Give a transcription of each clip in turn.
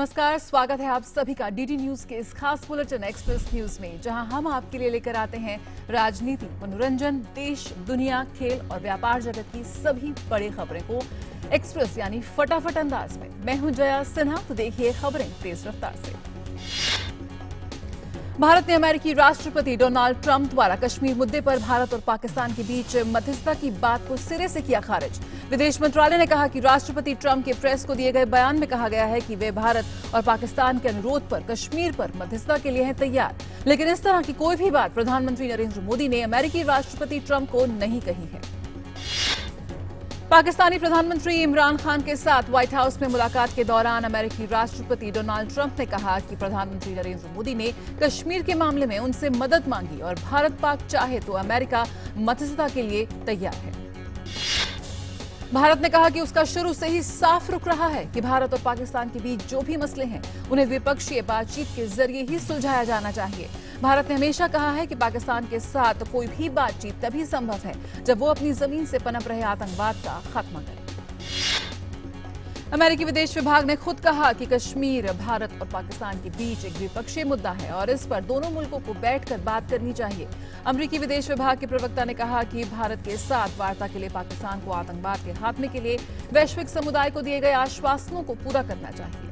नमस्कार, स्वागत है आप सभी का डीडी न्यूज के इस खास बुलेटिन एक्सप्रेस न्यूज में, जहां हम आपके लिए लेकर आते हैं राजनीति, मनोरंजन, देश, दुनिया, खेल और व्यापार जगत की सभी बड़ी खबरें को एक्सप्रेस यानी फटाफट अंदाज में। मैं हूं जया सिन्हा, तो देखिए खबरें तेज रफ्तार से। भारत ने अमेरिकी राष्ट्रपति डोनाल्ड ट्रंप द्वारा कश्मीर मुद्दे पर भारत और पाकिस्तान के बीच मध्यस्थता की बात को सिरे से किया खारिज। विदेश मंत्रालय ने कहा कि राष्ट्रपति ट्रंप के प्रेस को दिए गए बयान में कहा गया है कि वे भारत और पाकिस्तान के अनुरोध पर कश्मीर पर मध्यस्थता के लिए हैं तैयार, लेकिन इस तरह की कोई भी बात प्रधानमंत्री नरेंद्र मोदी ने अमेरिकी राष्ट्रपति ट्रंप को नहीं कही है। पाकिस्तानी प्रधानमंत्री इमरान खान के साथ व्हाइट हाउस में मुलाकात के दौरान अमेरिकी राष्ट्रपति डोनाल्ड ट्रंप ने कहा कि प्रधानमंत्री नरेंद्र मोदी ने कश्मीर के मामले में उनसे मदद मांगी और भारत पाक चाहे तो अमेरिका मध्यस्थता के लिए तैयार है। भारत ने कहा कि उसका शुरू से ही साफ रुख रहा है कि भारत और पाकिस्तान के बीच जो भी मसले हैं उन्हें द्विपक्षीय बातचीत के जरिए ही सुलझाया जाना चाहिए। भारत ने हमेशा कहा है कि पाकिस्तान के साथ कोई भी बातचीत तभी संभव है जब वो अपनी जमीन से पनप रहे आतंकवाद का खात्मा करे। अमेरिकी विदेश विभाग ने खुद कहा कि कश्मीर भारत और पाकिस्तान के बीच एक द्विपक्षीय मुद्दा है और इस पर दोनों मुल्कों को बैठकर बात करनी चाहिए। अमेरिकी विदेश विभाग के प्रवक्ता ने कहा कि भारत के साथ वार्ता के लिए पाकिस्तान को आतंकवाद के खात्मे के लिए वैश्विक समुदाय को दिए गए आश्वासनों को पूरा करना चाहिए।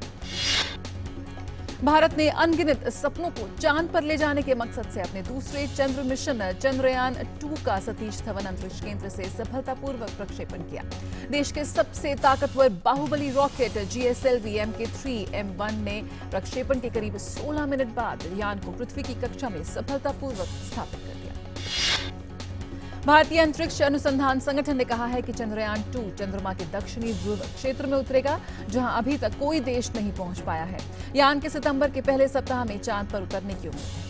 भारत ने अनगिनत सपनों को चांद पर ले जाने के मकसद से अपने दूसरे चंद्र मिशन चंद्रयान 2 का सतीश धवन अंतरिक्ष केंद्र से सफलतापूर्वक प्रक्षेपण किया। देश के सबसे ताकतवर बाहुबली रॉकेट GSLV Mk3M1 ने प्रक्षेपण के करीब 16 मिनट बाद यान को पृथ्वी की कक्षा में सफलतापूर्वक स्थापित कर दिया। भारतीय अंतरिक्ष अनुसंधान संगठन ने कहा है कि चंद्रयान 2 चंद्रमा के दक्षिणी ध्रुव क्षेत्र में उतरेगा, जहां अभी तक कोई देश नहीं पहुंच पाया है। यान के सितंबर के पहले सप्ताह में चांद पर उतरने की उम्मीद है।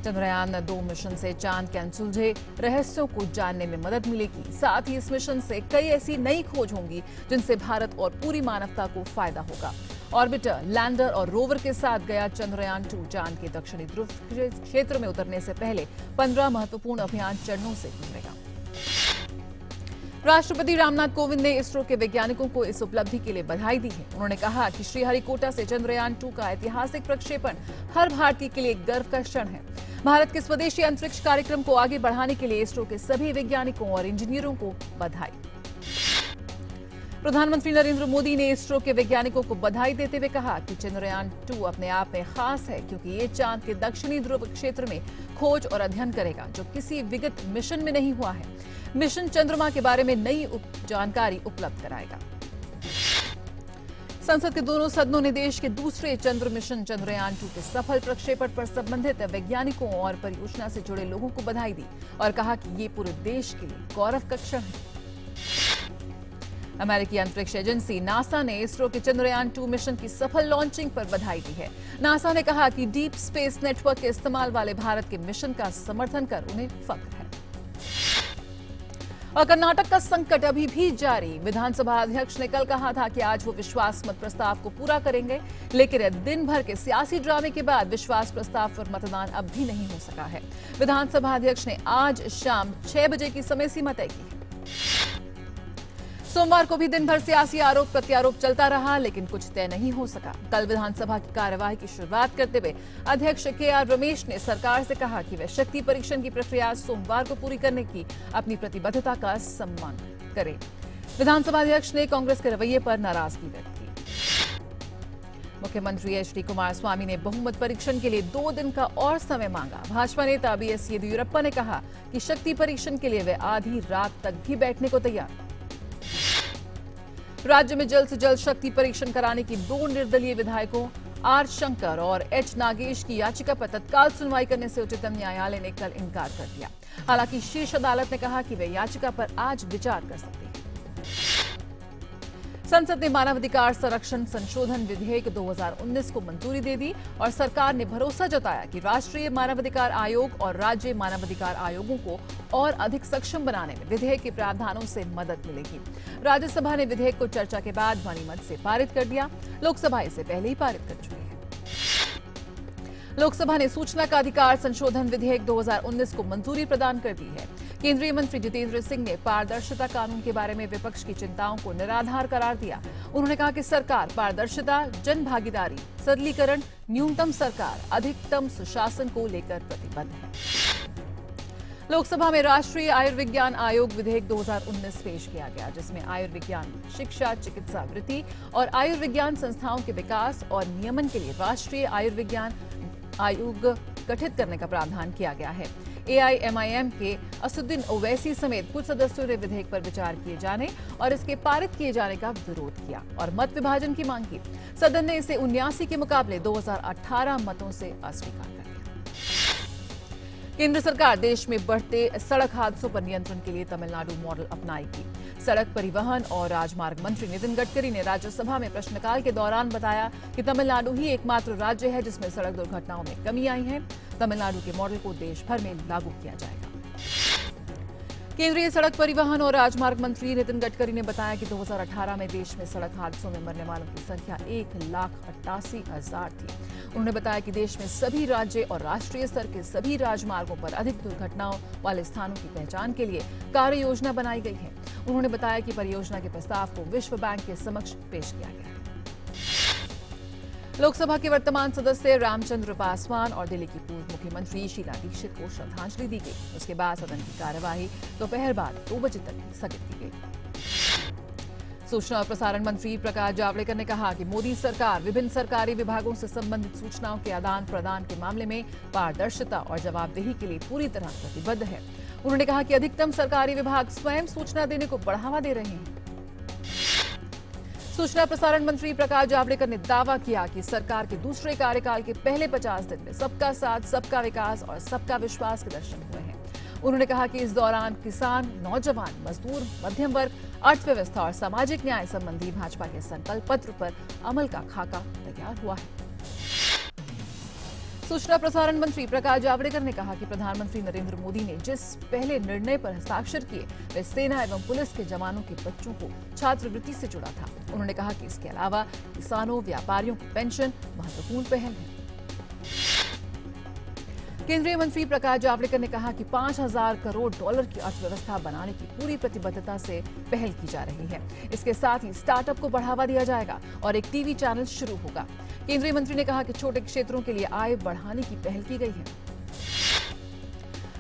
चंद्रयान 2 मिशन से चांद के अनसुलझे रहस्यों को जानने में मदद मिलेगी। साथ ही इस मिशन से कई ऐसी नई खोज होंगी जिनसे भारत और पूरी मानवता को फायदा होगा। ऑर्बिटर, लैंडर और रोवर के साथ गया चंद्रयान 2 चांद के दक्षिणी ध्रुव क्षेत्र में उतरने से पहले 15 महत्वपूर्ण अभियान चरणों से गुजरेगा। राष्ट्रपति रामनाथ कोविंद ने इसरो के वैज्ञानिकों को इस उपलब्धि के लिए बधाई दी है। उन्होंने कहा कि श्रीहरिकोटा से चंद्रयान 2 का ऐतिहासिक प्रक्षेपण हर भारतीय के लिए गर्व का क्षण है। भारत के स्वदेशी अंतरिक्ष कार्यक्रम को आगे बढ़ाने के लिए इसरो के सभी वैज्ञानिकों और इंजीनियरों को बधाई। प्रधानमंत्री नरेंद्र मोदी ने इसरो के वैज्ञानिकों को बधाई देते हुए कहा कि चंद्रयान 2 अपने आप में खास है, क्योंकि ये चांद के दक्षिणी ध्रुव क्षेत्र में खोज और अध्ययन करेगा जो किसी विगत मिशन में नहीं हुआ है। मिशन चंद्रमा के बारे में नई जानकारी उपलब्ध कराएगा। संसद के दोनों सदनों ने देश के दूसरे चंद्र मिशन चंद्रयान 2 के सफल प्रक्षेपण पर संबंधित वैज्ञानिकों और परियोजना से जुड़े लोगों को बधाई दी और कहा कि ये पूरे देश के लिए गौरव का क्षण है। अमेरिकी अंतरिक्ष एजेंसी नासा ने इसरो के चंद्रयान 2 मिशन की सफल लॉन्चिंग पर बधाई दी है। नासा ने कहा कि डीप स्पेस नेटवर्क के इस्तेमाल वाले भारत के मिशन का समर्थन कर उन्हें फख्र है। और कर्नाटक का संकट अभी भी जारी। विधानसभा अध्यक्ष ने कल कहा था कि आज वो विश्वास मत प्रस्ताव को पूरा करेंगे, लेकिन दिन भर के सियासी ड्रामे के बाद विश्वास प्रस्ताव पर मतदान अब भी नहीं हो सका है। विधानसभा अध्यक्ष ने आज शाम 6 बजे की समय सीमा तय की है। सोमवार को भी दिन भर सियासी आरोप प्रत्यारोप चलता रहा, लेकिन कुछ तय नहीं हो सका। कल विधानसभा की कार्यवाही की शुरुआत करते हुए अध्यक्ष KR रमेश ने सरकार से कहा कि वे शक्ति परीक्षण की प्रक्रिया सोमवार को पूरी करने की अपनी प्रतिबद्धता का सम्मान करें। विधानसभा अध्यक्ष ने कांग्रेस के रवैये पर नाराजगी व्यक्त की। मुख्यमंत्री HD कुमारस्वामी ने बहुमत परीक्षण के लिए 2 दिन का और समय मांगा। भाजपा नेता BS येदियुरप्पा ने कहा कि शक्ति परीक्षण के लिए वे आधी रात तक भी बैठने को तैयार। राज्य में जल्द से जल्द शक्ति परीक्षण कराने की 2 निर्दलीय विधायकों R शंकर और H नागेश की याचिका पर तत्काल सुनवाई करने से उच्चतम न्यायालय ने कल इनकार कर दिया। हालांकि शीर्ष अदालत ने कहा कि वे याचिका पर आज विचार कर सकते हैं। संसद ने मानवाधिकार संरक्षण संशोधन विधेयक 2019 को मंजूरी दे दी और सरकार ने भरोसा जताया कि राष्ट्रीय मानवाधिकार आयोग और राज्य मानवाधिकार आयोगों को और अधिक सक्षम बनाने में विधेयक के प्रावधानों से मदद मिलेगी। राज्यसभा ने विधेयक को चर्चा के बाद ध्वनिमत से पारित कर दिया। लोकसभा इसे पहले ही पारित कर चुकी है। लोकसभा ने सूचना का अधिकार संशोधन विधेयक 2019 को मंजूरी प्रदान कर दी है। केंद्रीय मंत्री जितेंद्र सिंह ने पारदर्शिता कानून के बारे में विपक्ष की चिंताओं को निराधार करार दिया। उन्होंने कहा कि सरकार पारदर्शिता, जन भागीदारी, सरलीकरण, न्यूनतम सरकार, अधिकतम सुशासन को लेकर प्रतिबद्ध है। लोकसभा में राष्ट्रीय आयुर्विज्ञान आयोग विधेयक 2019 पेश किया गया, जिसमें आयुर्विज्ञान शिक्षा, चिकित्सा वृत्ति और आयुर्विज्ञान संस्थाओं के विकास और नियमन के लिए राष्ट्रीय आयुर्विज्ञान आयोग गठित करने का प्रावधान किया गया है। AIMIM के असुद्दीन ओवैसी समेत कुछ सदस्यों ने विधेयक पर विचार किए जाने और इसके पारित किए जाने का विरोध किया और मत विभाजन की मांग की। सदन ने इसे 79 के मुकाबले 2018 मतों से अस्वीकार कर दिया। केंद्र सरकार देश में बढ़ते सड़क हादसों पर नियंत्रण के लिए तमिलनाडु मॉडल अपनाएगी। सड़क परिवहन और राजमार्ग मंत्री नितिन गडकरी ने राज्यसभा में प्रश्नकाल के दौरान बताया कि तमिलनाडु ही एकमात्र राज्य है जिसमें सड़क दुर्घटनाओं में कमी आई है। तमिलनाडु के मॉडल को देश भर में लागू किया जाएगा। केंद्रीय सड़क परिवहन और राजमार्ग मंत्री नितिन गडकरी ने बताया कि 2018 में देश में सड़क हादसों में मरने वालों की संख्या 1,88,000 थी। उन्होंने बताया कि देश में सभी राज्य और राष्ट्रीय स्तर के सभी राजमार्गों पर अधिक दुर्घटनाओं वाले स्थानों की पहचान के लिए कार्य योजना बनाई गई है। उन्होंने बताया कि परियोजना के प्रस्ताव को विश्व बैंक के समक्ष पेश किया गया है। लोकसभा के वर्तमान सदस्य रामचंद्र पासवान और दिल्ली की पूर्व मुख्यमंत्री शीला दीक्षित को श्रद्धांजलि दी गई। उसके बाद सदन की कार्यवाही दोपहर बाद 2 बजे तक स्थगित की गई। सूचना और प्रसारण मंत्री प्रकाश जावड़ेकर ने कहा कि मोदी सरकार विभिन्न सरकारी विभागों से संबंधित सूचनाओं के आदान प्रदान के मामले में पारदर्शिता और जवाबदेही के लिए पूरी तरह प्रतिबद्ध है। उन्होंने कहा कि अधिकतम सरकारी विभाग स्वयं सूचना देने को बढ़ावा दे रहे हैं। सूचना प्रसारण मंत्री प्रकाश जावड़ेकर ने दावा किया कि सरकार के दूसरे कार्यकाल के पहले 50 दिन में सबका साथ, सबका विकास और सबका विश्वास के दर्शन हुए हैं। उन्होंने कहा कि इस दौरान किसान, नौजवान, मजदूर, मध्यम वर्ग, अर्थव्यवस्था और सामाजिक न्याय संबंधी भाजपा के संकल्प पत्र पर अमल का खाका तैयार हुआ है। सूचना प्रसारण मंत्री प्रकाश जावड़ेकर ने कहा कि प्रधानमंत्री नरेंद्र मोदी ने जिस पहले निर्णय पर हस्ताक्षर किए वे सेना एवं पुलिस के जवानों के बच्चों को छात्रवृत्ति से जुड़ा था। उन्होंने कहा कि इसके अलावा किसानों, व्यापारियों की पेंशन महत्वपूर्ण पहल है। केंद्रीय मंत्री प्रकाश जावड़ेकर ने कहा कि $5,000 करोड़ की अर्थव्यवस्था बनाने की पूरी प्रतिबद्धता से पहल की जा रही है। इसके साथ ही स्टार्टअप को बढ़ावा दिया जाएगा और एक टीवी चैनल शुरू होगा। केंद्रीय मंत्री ने कहा कि छोटे क्षेत्रों के लिए आय बढ़ाने की पहल की गई है।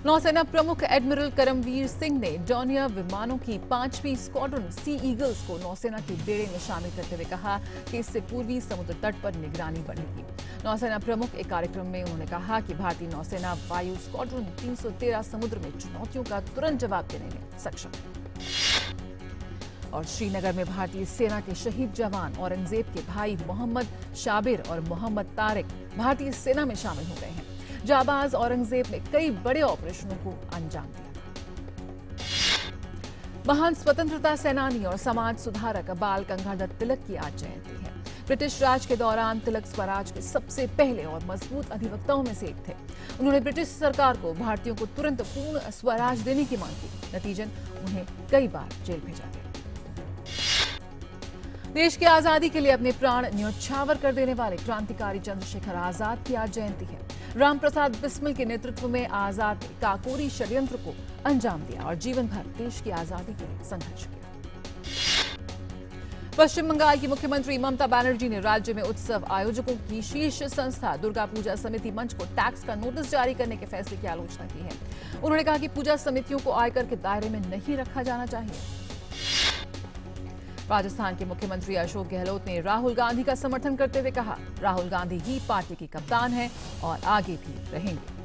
नौसेना प्रमुख एडमिरल करमवीर सिंह ने डोनियर विमानों की 5वीं स्क्वाड्रन सी ईगल्स को नौसेना के बेड़े में शामिल करते हुए कहा कि इससे पूर्वी समुद्र तट पर निगरानी बढ़ेगी। नौसेना प्रमुख एक कार्यक्रम में उन्होंने कहा कि भारतीय नौसेना वायु स्क्वाड्रन 313 समुद्र में चुनौतियों का तुरंत जवाब देने में सक्षम है। और श्रीनगर में भारतीय सेना के शहीद जवान औरंगजेब के भाई मोहम्मद शाबिर और मोहम्मद तारिक भारतीय सेना में शामिल हो गए हैं। जाबाज औरंगजेब ने कई बड़े ऑपरेशनों को अंजाम दिया था। महान स्वतंत्रता सेनानी और समाज सुधारक बाल गंगाधर तिलक की आज जयंती है। ब्रिटिश राज के दौरान तिलक स्वराज के सबसे पहले और मजबूत अधिवक्ताओं में से एक थे। उन्होंने ब्रिटिश सरकार को भारतीयों को तुरंत पूर्ण स्वराज देने की मांग की। नतीजन उन्हें कई बार जेल भेजा गया। देश की आजादी के लिए अपने प्राण न्यौछावर कर देने वाले क्रांतिकारी चंद्रशेखर आजाद की आज जयंती है। रामप्रसाद बिस्मिल के नेतृत्व में आजाद ने काकोरी षड्यंत्र को अंजाम दिया और जीवन भर देश की आजादी के लिए संघर्ष किया। पश्चिम बंगाल की मुख्यमंत्री ममता बनर्जी ने राज्य में उत्सव आयोजकों की शीर्ष संस्था दुर्गा पूजा समिति मंच को टैक्स का नोटिस जारी करने के फैसले की आलोचना की है। उन्होंने कहा कि पूजा समितियों को आयकर के दायरे में नहीं रखा जाना चाहिए। राजस्थान के मुख्यमंत्री अशोक गहलोत ने राहुल गांधी का समर्थन करते हुए कहा, राहुल गांधी ही पार्टी के कप्तान हैं और आगे भी रहेंगे।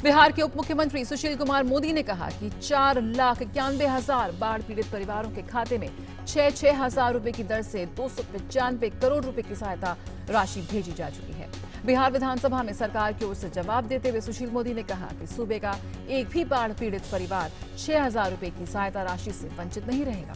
बिहार के उप मुख्यमंत्री सुशील कुमार मोदी ने कहा कि 4,91,000 बाढ़ पीड़ित परिवारों के खाते में 6,000 रुपए की दर से 295 करोड़ रुपए की सहायता राशि भेजी जा चुकी है। बिहार विधानसभा में सरकार की ओर से जवाब देते हुए सुशील मोदी ने कहा कि सूबे का एक भी बाढ़ पीड़ित परिवार 6,000 रुपए की सहायता राशि से वंचित नहीं रहेगा।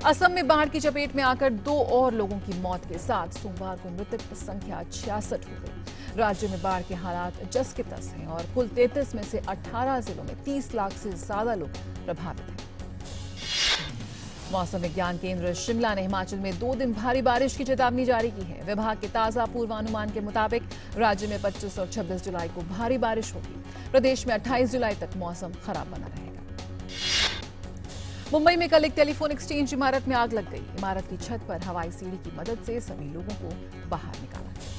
असम में बाढ़ की चपेट में आकर 2 और लोगों की मौत के साथ सोमवार को मृतक की संख्या 66 हो गई। राज्य में बाढ़ के हालात जस के तस हैं और कुल 33 में से 18 जिलों में 30 लाख से ज्यादा लोग प्रभावित हैं। मौसम विज्ञान केंद्र शिमला ने हिमाचल में 2 दिन भारी बारिश की चेतावनी जारी की है। विभाग के ताजा पूर्वानुमान के मुताबिक राज्य में 25 और 26 जुलाई को भारी बारिश होगी। प्रदेश में 28 जुलाई तक मौसम खराब बना रहेगा। मुंबई में कल एक टेलीफोन एक्सचेंज इमारत में आग लग गई। इमारत की छत पर हवाई सीढ़ी की मदद से सभी लोगों को बाहर निकाला गया।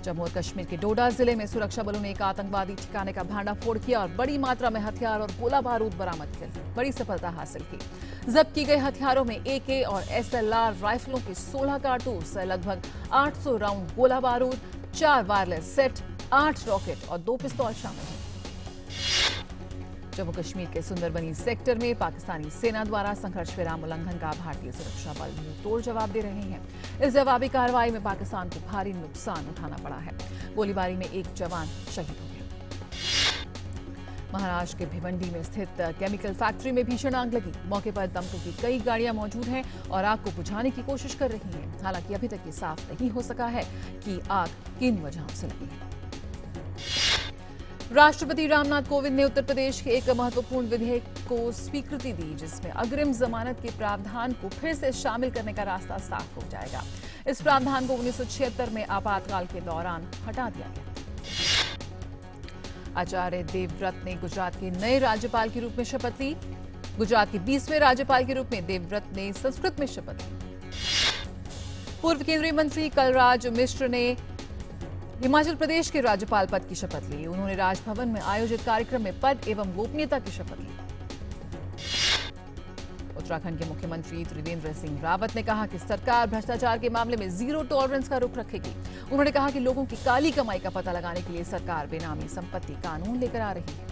जम्मू और कश्मीर के डोडा जिले में सुरक्षा बलों ने एक आतंकवादी ठिकाने का भांडाफोड़ किया और बड़ी मात्रा में हथियार और गोला बारूद बरामद कर बड़ी सफलता हासिल की। जब्त की गई हथियारों में AK और SLR राइफलों के 16 कारतूस, लगभग 800 राउंड गोला बारूद, 4 वायरलेस सेट, 8 रॉकेट और 2 पिस्तौल शामिल हैं। जम्मू कश्मीर के सुंदरबनी सेक्टर में पाकिस्तानी सेना द्वारा संघर्ष विराम उल्लंघन का भारतीय सुरक्षा बल मुंहतोड़ जवाब दे रहे हैं। इस जवाबी कार्रवाई में पाकिस्तान को भारी नुकसान उठाना पड़ा है। गोलीबारी में एक जवान शहीद हो गया। महाराष्ट्र के भिवंडी में स्थित केमिकल फैक्ट्री में भीषण आग लगी। मौके पर दमकल की कई गाड़ियां मौजूद हैं और आग को बुझाने की कोशिश कर रही हैं। हालांकि अभी तक ये साफ नहीं हो सका है कि आग किन वजहों से लगी है। राष्ट्रपति रामनाथ कोविंद ने उत्तर प्रदेश के एक महत्वपूर्ण विधेयक को स्वीकृति दी, जिसमें अग्रिम जमानत के प्रावधान को फिर से शामिल करने का रास्ता साफ हो जाएगा। इस प्रावधान को 1976 में आपातकाल के दौरान हटा दिया गया। आचार्य देवव्रत ने गुजरात के नए राज्यपाल के रूप में शपथ ली। गुजरात के 20वें राज्यपाल के रूप में देवव्रत ने संस्कृत में शपथ ली। पूर्व केंद्रीय मंत्री कलराज मिश्र ने हिमाचल प्रदेश के राज्यपाल पद की शपथ ली। उन्होंने राजभवन में आयोजित कार्यक्रम में पद एवं गोपनीयता की शपथ ली। उत्तराखंड के मुख्यमंत्री त्रिवेंद्र सिंह रावत ने कहा कि सरकार भ्रष्टाचार के मामले में जीरो टॉलरेंस का रुख रखेगी। उन्होंने कहा कि लोगों की काली कमाई का पता लगाने के लिए सरकार बेनामी संपत्ति कानून लेकर आ रही है।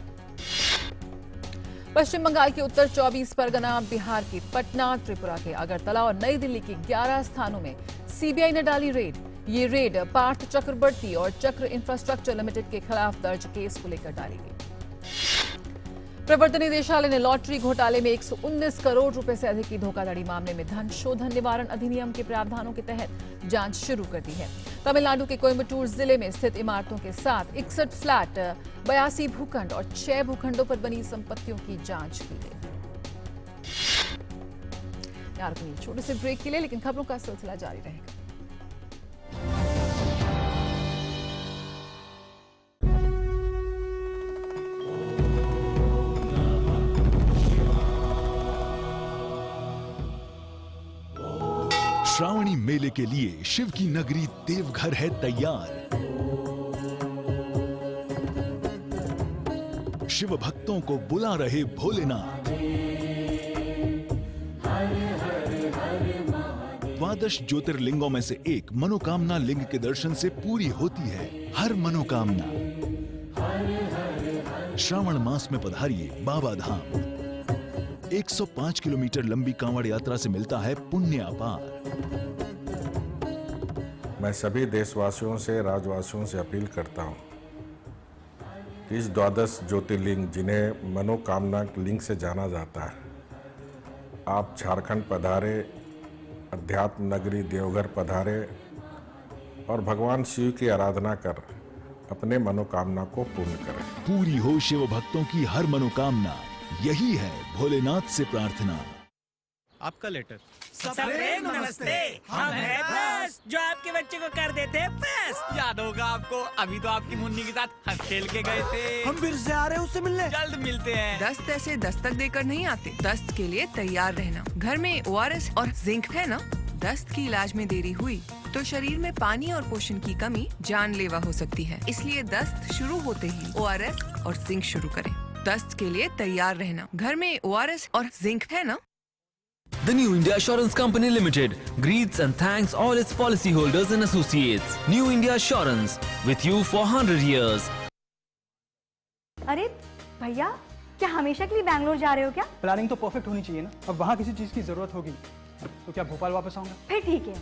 पश्चिम बंगाल के उत्तर 24 परगना, बिहार के पटना, त्रिपुरा के अगरतला और नई दिल्ली के 11 स्थानों में CBI ने डाली रेड। ये रेड पार्थ चक्रवर्ती और चक्र इंफ्रास्ट्रक्चर लिमिटेड के खिलाफ दर्ज केस को लेकर डाली गई। प्रवर्तन निदेशालय ने लॉटरी घोटाले में 119 करोड़ रुपए से अधिक की धोखाधड़ी मामले में धन शोधन निवारण अधिनियम के प्रावधानों के तहत जांच शुरू कर दी है। तमिलनाडु के कोयम्बटूर जिले में स्थित इमारतों के साथ 61 फ्लैट, 82 भूखंड और 6 भूखंडों पर बनी संपत्तियों की जांच की गई। यार छोटे से ब्रेक के लिए, लेकिन खबरों का सिलसिला जारी रहेगा। श्रावणी मेले के लिए शिव की नगरी देवघर है तैयार। शिव भक्तों को बुला रहे भोलेनाथ। 12 ज्योतिर्लिंगों में से एक मनोकामना लिंग के दर्शन से पूरी होती है हर मनोकामना। श्रावण मास में पधारिए बाबा धाम। 105 किलोमीटर लंबी कांवड़ यात्रा से मिलता है पुण्य अपार। मैं सभी देशवासियों से, राज्यवासियों से अपील करता हूं कि इस 12 ज्योतिर्लिंग, जिन्हें मनोकामना लिंग से जाना जाता है, आप झारखंड पधारे, अध्यात्म नगरी देवघर पधारे और भगवान शिव की आराधना कर अपने मनोकामना को पूर्ण करें। पूरी हो शिव भक्तों की हर मनोकामना, यही है भोलेनाथ से प्रार्थना। आपका लेटर। प्रेम नमस्ते, हम हैं बेस्ट, जो आपके बच्चे को कर देते हैं बेस्ट। याद होगा आपको, अभी तो आपकी मुन्नी के साथ हंस खेल के गए थे। हम फिर से आ रहे हैं उससे मिलने। जल्द मिलते हैं। दस्त ऐसे दस्तक देकर नहीं आते। दस्त के लिए तैयार रहना। घर में ORS और जिंक है ना। दस्त की इलाज में देरी हुई तो शरीर में पानी और पोषण की कमी जानलेवा हो सकती है। इसलिए दस्त शुरू होते ही ORS और जिंक शुरू करें। दस्त के लिए तैयार रहना। घर में ORS और जिंक है ना। The New India Assurance Company Limited greets and thanks all its policyholders and associates. New India Assurance, with you for 100 years. अरे भैया, क्या हमेशा के लिए बैंगलोर जा रहे हो क्या? प्लानिंग तो परफेक्ट होनी चाहिए ना। अब वहाँ किसी चीज़ की ज़रूरत होगी तो क्या भोपाल वापस आऊँगा? फिर ठीक है,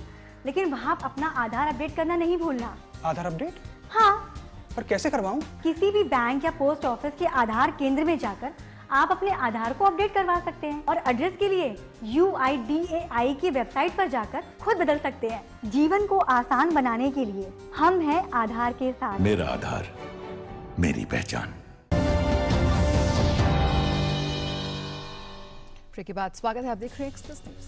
लेकिन वहाँ अपना आधार अपडेट करना नहीं भूलना। आधार अपडेट? हाँ। पर कैसे करवाऊँ? किसी भी बैंक या पोस्ट ऑफिस के आधार केंद्र में जाकर आप अपने आधार को अपडेट करवा सकते हैं और एड्रेस के लिए UIDAI की वेबसाइट पर जाकर खुद बदल सकते हैं। जीवन को आसान बनाने के लिए हम हैं आधार के साथ। मेरा आधार, मेरी पहचान। ब्रेक के बाद स्वागत है, आप देख रहे हैं एक्सप्रेस न्यूज।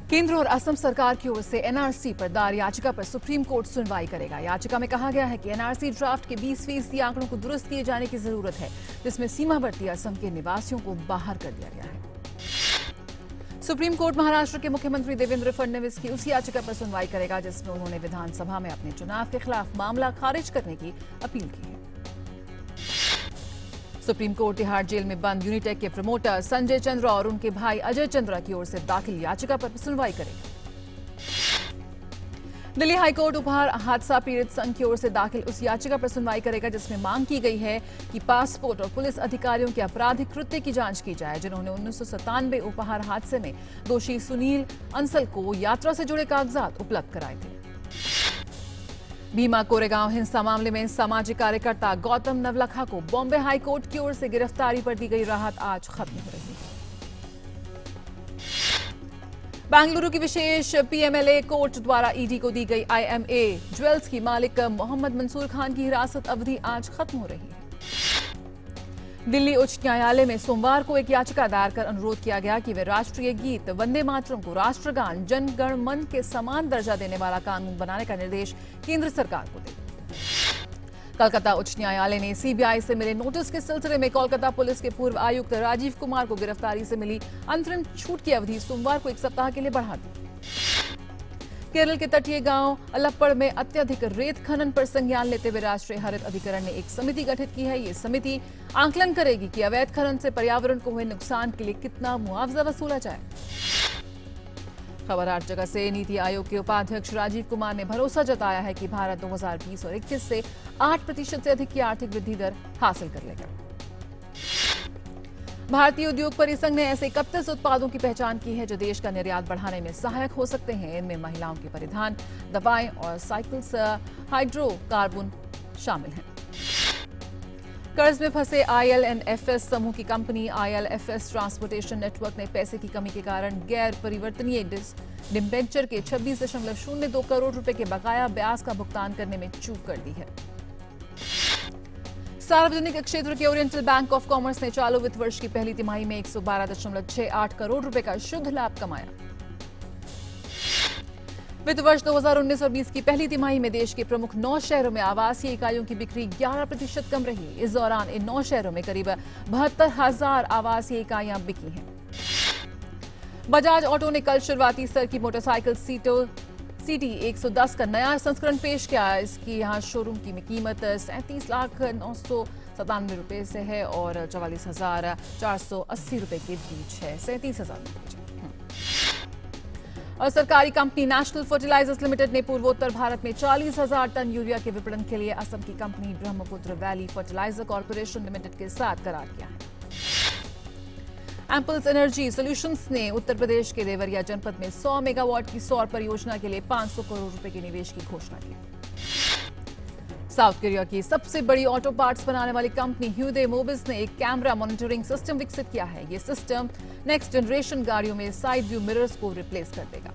केंद्र और असम सरकार की ओर से एनआरसी पर दायर याचिका पर सुप्रीम कोर्ट सुनवाई करेगा। याचिका में कहा गया है कि एनआरसी ड्राफ्ट के 20% आंकड़ों को दुरुस्त किए जाने की जरूरत है, जिसमें सीमावर्ती असम के निवासियों को बाहर कर दिया गया है। सुप्रीम कोर्ट महाराष्ट्र के मुख्यमंत्री देवेंद्र फडणवीस की उस याचिका पर सुनवाई करेगा जिसमें उन्होंने विधानसभा में अपने चुनाव के खिलाफ मामला खारिज करने की अपील की है। सुप्रीम कोर्ट तिहाड़ जेल में बंद यूनिटेक के प्रमोटर संजय चंद्रा और उनके भाई अजय चंद्रा की ओर से दाखिल याचिका पर सुनवाई करेगी। दिल्ली हाईकोर्ट उपहार हादसा पीड़ित संघ की ओर से दाखिल उस याचिका पर सुनवाई करेगा जिसमें मांग की गई है कि पासपोर्ट और पुलिस अधिकारियों के आपराधिक कृत्य की जांच की जाए, जिन्होंने 1997 उपहार हादसे में दोषी सुनील अंसल को यात्रा से जुड़े कागजात उपलब्ध कराए थे। भीमा कोरेगांव हिंसा मामले में सामाजिक कार्यकर्ता गौतम नवलखा को बॉम्बे हाईकोर्ट की ओर से गिरफ्तारी पर दी गई राहत आज खत्म हो रही है। बेंगलुरु की विशेष पीएमएलए कोर्ट द्वारा ईडी को दी गई आईएमए ज्वेल्स की मालिक मोहम्मद मंसूर खान की हिरासत अवधि आज खत्म हो रही है। दिल्ली उच्च न्यायालय में सोमवार को एक याचिका दायर कर अनुरोध किया गया कि वे राष्ट्रीय गीत वंदे मातरम को राष्ट्रगान जन गण मन के समान दर्जा देने वाला कानून बनाने का निर्देश केंद्र सरकार को दे। कलकत्ता उच्च न्यायालय ने सीबीआई से मिले नोटिस के सिलसिले में कोलकाता पुलिस के पूर्व आयुक्त राजीव कुमार को गिरफ्तारी से मिली अंतरिम छूट की अवधि सोमवार को 1 सप्ताह के लिए बढ़ा दी। केरल के तटीय गांव अलप्पड़ में अत्यधिक रेत खनन पर संज्ञान लेते हुए राष्ट्रीय हरित अधिकरण ने एक समिति गठित की है। ये समिति आंकलन करेगी कि अवैध खनन से पर्यावरण को हुए नुकसान के लिए कितना मुआवजा वसूला जाए। खबर 8 जगह से नीति आयोग के उपाध्यक्ष राजीव कुमार ने भरोसा जताया है कि भारत 2020 और 21 से 8% से अधिक की आर्थिक वृद्धि दर हासिल कर लेगा। भारतीय उद्योग परिसंघ ने ऐसे 31 उत्पादों की पहचान की है जो देश का निर्यात बढ़ाने में सहायक हो सकते हैं। इनमें महिलाओं के परिधान, दवाएं और साइकिल्स, हाइड्रोकार्बन शामिल हैं। कर्ज में फंसे आईएलएनएफएस समूह की कंपनी आईएलएफएस ट्रांसपोर्टेशन नेटवर्क ने पैसे की कमी के कारण गैर परिवर्तनीय डिबेंचर के 26.02 करोड़ रुपए के बकाया ब्याज का भुगतान करने में चूक कर दी है। सार्वजनिक क्षेत्र के ओरिएंटल बैंक ऑफ कॉमर्स ने चालू वित्त वर्ष की पहली तिमाही में 112.68 करोड़ रुपए का शुद्ध लाभ कमाया। वित्त वर्ष 2019 और 20 की पहली तिमाही में देश के प्रमुख 9 शहरों में आवासीय इकाइयों की बिक्री 11% कम रही। इस दौरान इन 9 शहरों में करीब 72,000 आवासीय इकाइयां बिकी हैं। बजाज ऑटो ने कल शुरुआती स्तर की मोटरसाइकिल सिटी 110 का नया संस्करण पेश किया। इसकी यहां शोरूम की कीमत 37,997 रुपए से है और 44,480 रुपए के बीच है। 37,000 और सरकारी कंपनी नेशनल फर्टिलाइजर्स लिमिटेड ने पूर्वोत्तर भारत में 40,000 टन यूरिया के विपणन के लिए असम की company Brahmaputra valley fertiliser corporation limited के साथ करार किया है। एम्पल्स एनर्जी सॉल्यूशंस ने उत्तर प्रदेश के देवरिया जनपद में 100 मेगावाट की सौर परियोजना के लिए 500 करोड़ रुपए के निवेश की घोषणा की। साउथ कोरिया की सबसे बड़ी ऑटो पार्ट्स बनाने वाली कंपनी ह्यूंडई मोबिस ने एक कैमरा मॉनिटरिंग सिस्टम विकसित किया है। यह सिस्टम नेक्स्ट जनरेशन गाड़ियों में साइड व्यू मिरर्स को रिप्लेस कर देगा।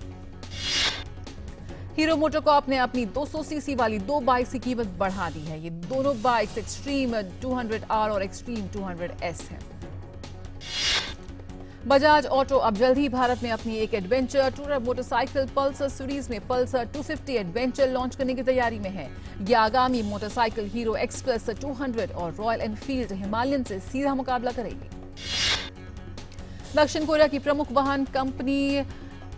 हीरो मोटोकॉर्प ने अपनी 200 सीसी वाली 2 बाइक्स की कीमत बढ़ा दी है। ये दोनों बाइक्स एक्सट्रीम 200R और एक्सट्रीम 200S हैं। बजाज ऑटो अब जल्द ही भारत में अपनी एक adventure tourer motorcycle Pulsar series में पल्सर 250 एडवेंचर लॉन्च करने की तैयारी में है। यह आगामी मोटरसाइकिल हीरो एक्सप्रेस 200 और रॉयल एनफील्ड हिमालयन से सीधा मुकाबला करेगी। दक्षिण कोरिया की प्रमुख वाहन कंपनी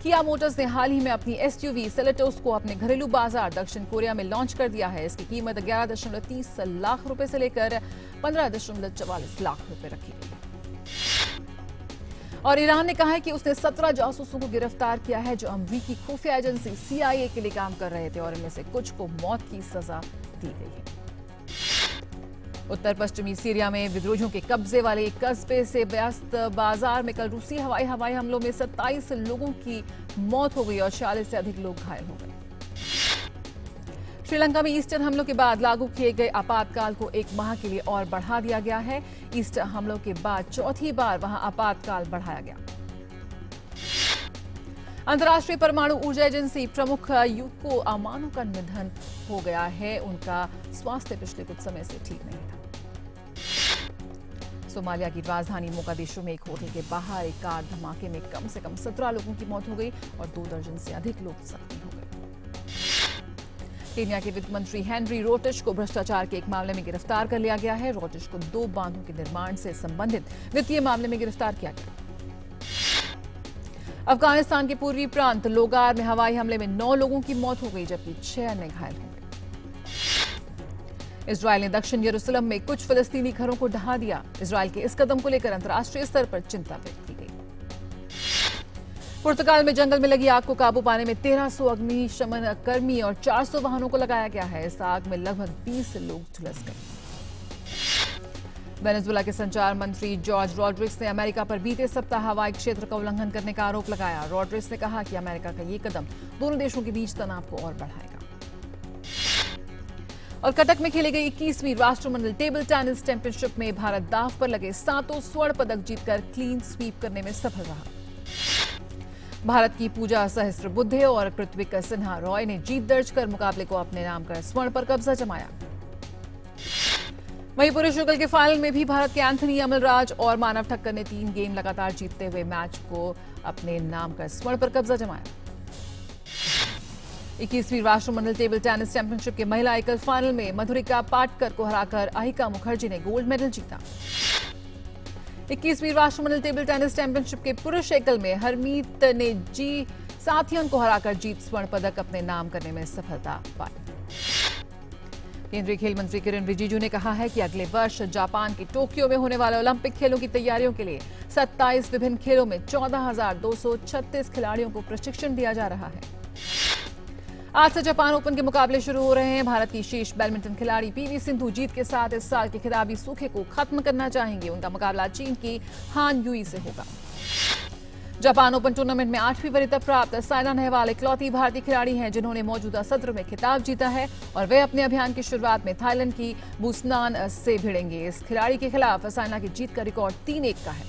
किया मोटर्स ने हाल ही में अपनी एसयूवी सेलेटोस को अपने घरेलू बाजार दक्षिण कोरिया में लॉन्च कर दिया है। इसकी कीमत 11.30 लाख रुपए से लेकर 15.44 लाख रुपए रखी गई है। और ईरान ने कहा है कि उसने 17 जासूसों को गिरफ्तार किया है जो अमेरिकी खुफिया एजेंसी CIA के लिए काम कर रहे थे और इनमें से कुछ को मौत की सजा दी गई है। उत्तर पश्चिमी सीरिया में विद्रोहियों के कब्जे वाले एक कस्बे से व्यस्त बाजार में कल रूसी हवाई हमलों में 27 लोगों की मौत हो गई और 40 से अधिक लोग घायल हो गए। श्रीलंका में ईस्टर हमलों के बाद लागू किए गए आपातकाल को 1 माह के लिए और बढ़ा दिया गया है। ईस्टर हमलों के बाद चौथी बार वहां आपातकाल बढ़ाया गया। अंतर्राष्ट्रीय परमाणु ऊर्जा एजेंसी प्रमुख युको अमानो का निधन हो गया है। उनका स्वास्थ्य पिछले कुछ समय से ठीक नहीं था। सोमालिया की राजधानी मोगादिशु में एक होटल के बाहर एक कार धमाके में कम से कम 17 लोगों की मौत हो गई और 2 दर्जन से अधिक लोग जख्मी हो गए। केन्या के वित्त मंत्री हेनरी रोटिश को भ्रष्टाचार के एक मामले में गिरफ्तार कर लिया गया है। रोटिश को 2 बांधों के निर्माण से संबंधित वित्तीय मामले में गिरफ्तार किया गया। अफगानिस्तान के पूर्वी प्रांत लोगार में हवाई हमले में 9 लोगों की मौत हो गई जबकि 6 अन्य घायल हो गए। इजरायल ने दक्षिण यरूशलेम में कुछ फिलिस्तीनी घरों को ढहा दिया। इजरायल के इस कदम को लेकर अंतर्राष्ट्रीय स्तर पर चिंता व्यक्त की गई। पुर्तगाल में जंगल में लगी आग को काबू पाने में 1300 अग्निशमन कर्मी और 400 वाहनों को लगाया गया है। इस आग में लगभग 20 लोग झुलस गए। वेनेजुएला के संचार मंत्री जॉर्ज रॉड्रिग्स ने अमेरिका पर बीते सप्ताह हवाई क्षेत्र का उल्लंघन करने का आरोप लगाया। रॉड्रिग्स ने कहा कि अमेरिका का ये कदम दोनों देशों के बीच तनाव को और बढ़ाएगा। और कटक में खेली गई 21वीं राष्ट्रमंडल टेबल टेनिस चैंपियनशिप में भारत दांव पर लगे 7 स्वर्ण पदक जीतकर क्लीन स्वीप करने में सफल रहा। भारत की पूजा सहस्त्रबुद्धे और पृथ्वी सिन्हा रॉय ने जीत दर्ज कर मुकाबले को अपने नाम कर स्वर्ण पर कब्जा जमाया। वहीं पुरुष युगल के फाइनल में भी भारत के एंथनी अमलराज और मानव ठक्कर ने 3 गेम लगातार जीतते हुए मैच को अपने नाम कर स्वर्ण पर कब्जा जमाया। 21वीं राष्ट्रमंडल टेबल टेनिस चैंपियनशिप के महिला एकल फाइनल में मधुरिका पाटकर को हराकर अहिका मुखर्जी ने गोल्ड मेडल जीता। 21वीं राष्ट्रमंडल टेबल टेनिस चैंपियनशिप के पुरुष एकल में हरमीत ने जी साथियन को हराकर जीत स्वर्ण पदक अपने नाम करने में सफलता पाई। केंद्रीय खेल मंत्री किरण रिजिजू ने कहा है कि अगले वर्ष जापान के टोक्यो में होने वाले ओलंपिक खेलों की तैयारियों के लिए 27 विभिन्न खेलों में 14,236 खिलाड़ियों को प्रशिक्षण दिया जा रहा है। आज से जापान ओपन के मुकाबले शुरू हो रहे हैं। भारत की शीर्ष बैडमिंटन खिलाड़ी पीवी सिंधु जीत के साथ इस साल के खिताबी सूखे को खत्म करना चाहेंगे। उनका मुकाबला चीन की हान युई से होगा। जापान ओपन टूर्नामेंट में 8वीं वरीयता प्राप्त साइना नेहवाल इकलौती भारतीय खिलाड़ी हैं जिन्होंने मौजूदा सत्र में खिताब जीता है और वे अपने अभियान की शुरुआत में थाईलैंड की बुसनान से भिड़ेंगे। इस खिलाड़ी के खिलाफ साइना की जीत का रिकॉर्ड 3-1 का है।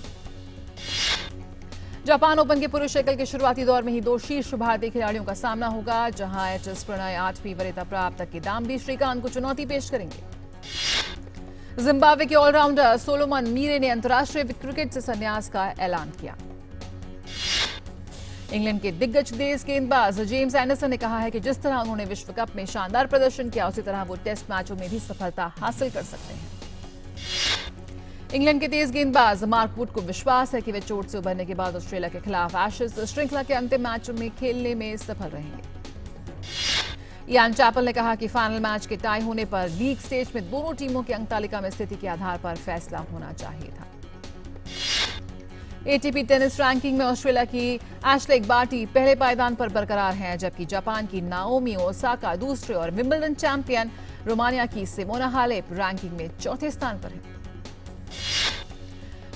जापान ओपन के पुरुष एकल के शुरुआती दौर में ही 2 शीर्ष भारतीय खिलाड़ियों का सामना होगा, जहां एचएस प्रणय 8वीं वरीयता प्राप्त किदाम्बी श्रीकांत को चुनौती पेश करेंगे। जिम्बाब्वे के ऑलराउंडर सोलोमन मीरे ने अंतर्राष्ट्रीय क्रिकेट से संन्यास का ऐलान किया। इंग्लैंड के दिग्गज तेज गेंदबाज जेम्स एंडरसन ने कहा है कि जिस तरह उन्होंने विश्व कप में शानदार प्रदर्शन किया उसी तरह वो टेस्ट मैचों में भी सफलता हासिल कर सकते हैं। इंग्लैंड के तेज गेंदबाज मार्क वुड को विश्वास है कि वे चोट से उबरने के बाद ऑस्ट्रेलिया के खिलाफ एशेज श्रृंखला के अंतिम मैच में खेलने में सफल रहेंगे। इयान चैपल ने कहा कि फाइनल मैच के टाई होने पर लीग स्टेज में दोनों टीमों की अंक तालिका में स्थिति के आधार पर फैसला होना चाहिए था। एटीपी टेनिस रैंकिंग में ऑस्ट्रेलिया की एशले बार्टी पहले पायदान पर बरकरार हैं, जबकि जापान की नाओमी ओसाका दूसरे और विंबलडन चैंपियन रोमानिया की सिमोना हालेप रैंकिंग में 4थे स्थान पर है।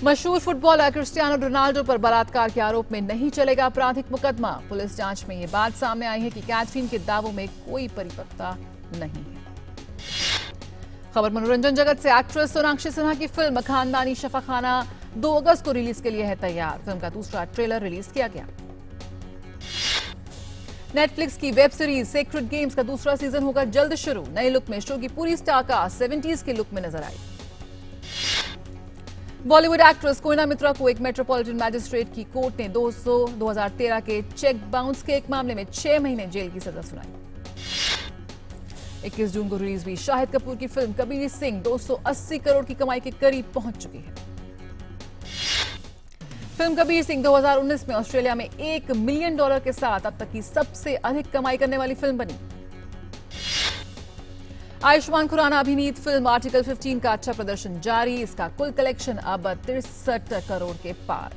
मशहूर फुटबॉलर क्रिस्टियानो रोनाल्डो पर बलात्कार के आरोप में नहीं चलेगा आपराधिक मुकदमा। पुलिस जांच में यह बात सामने आई है कि कैथरीन के दावों में कोई परिपक्वता नहीं है। खबर मनोरंजन जगत से एक्ट्रेस सोनाक्षी सिन्हा की फिल्म खानदानी शफाखाना 2 अगस्त को रिलीज के लिए है तैयार। फिल्म का दूसरा ट्रेलर रिलीज किया गया। नेटफ्लिक्स की वेब सीरीज सेक्रेड गेम्स का दूसरा सीजन होगा जल्द शुरू। नए लुक में शो की पूरी स्टार कास्ट 70s के लुक में नजर आई। बॉलीवुड एक्ट्रेस कोयना मित्रा को एक मेट्रोपॉलिटन मैजिस्ट्रेट की कोर्ट ने 2013 के चेक बाउंस के एक मामले में 6 महीने जेल की सजा सुनाई। 21 जून को रिलीज हुई शाहिद कपूर की फिल्म कबीर सिंह 280 करोड़ की कमाई के करीब पहुंच चुकी है। फिल्म कबीर सिंह 2019 में ऑस्ट्रेलिया में $1 मिलियन के साथ अब तक की सबसे अधिक कमाई करने वाली फिल्म बनी। आयुष्मान खुराना अभिनीत फिल्म आर्टिकल 15 का अच्छा प्रदर्शन जारी। इसका कुल कलेक्शन अब 63 करोड़ के पार।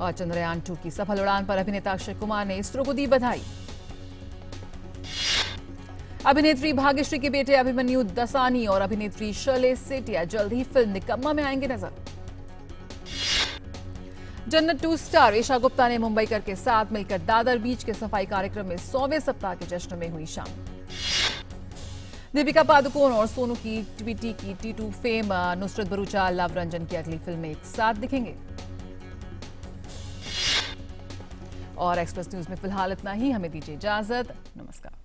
और चंद्रयान 2 की सफल उड़ान पर अभिनेता अक्षय कुमार ने इसरो को दी बधाई। अभिनेत्री भाग्यश्री के बेटे अभिमन्यु दसानी और अभिनेत्री शर्ले सेठिया जल्द ही फिल्म निकम्मा में आएंगे नजर। जन्नत 2 स्टार ईशा गुप्ता ने मुंबईकर के साथ मिलकर दादर बीच के सफाई कार्यक्रम में 100वें सप्ताह के जश्न में हुई शामिल। दीपिका पादुकोण और सोनू की ट्वीटी की T2 fame Nusrat Bharucha love Ranjan की अगली फिल्म में एक साथ दिखेंगे। और एक्सप्रेस न्यूज में फिलहाल इतना ही। हमें दीजिए इजाजत। नमस्कार।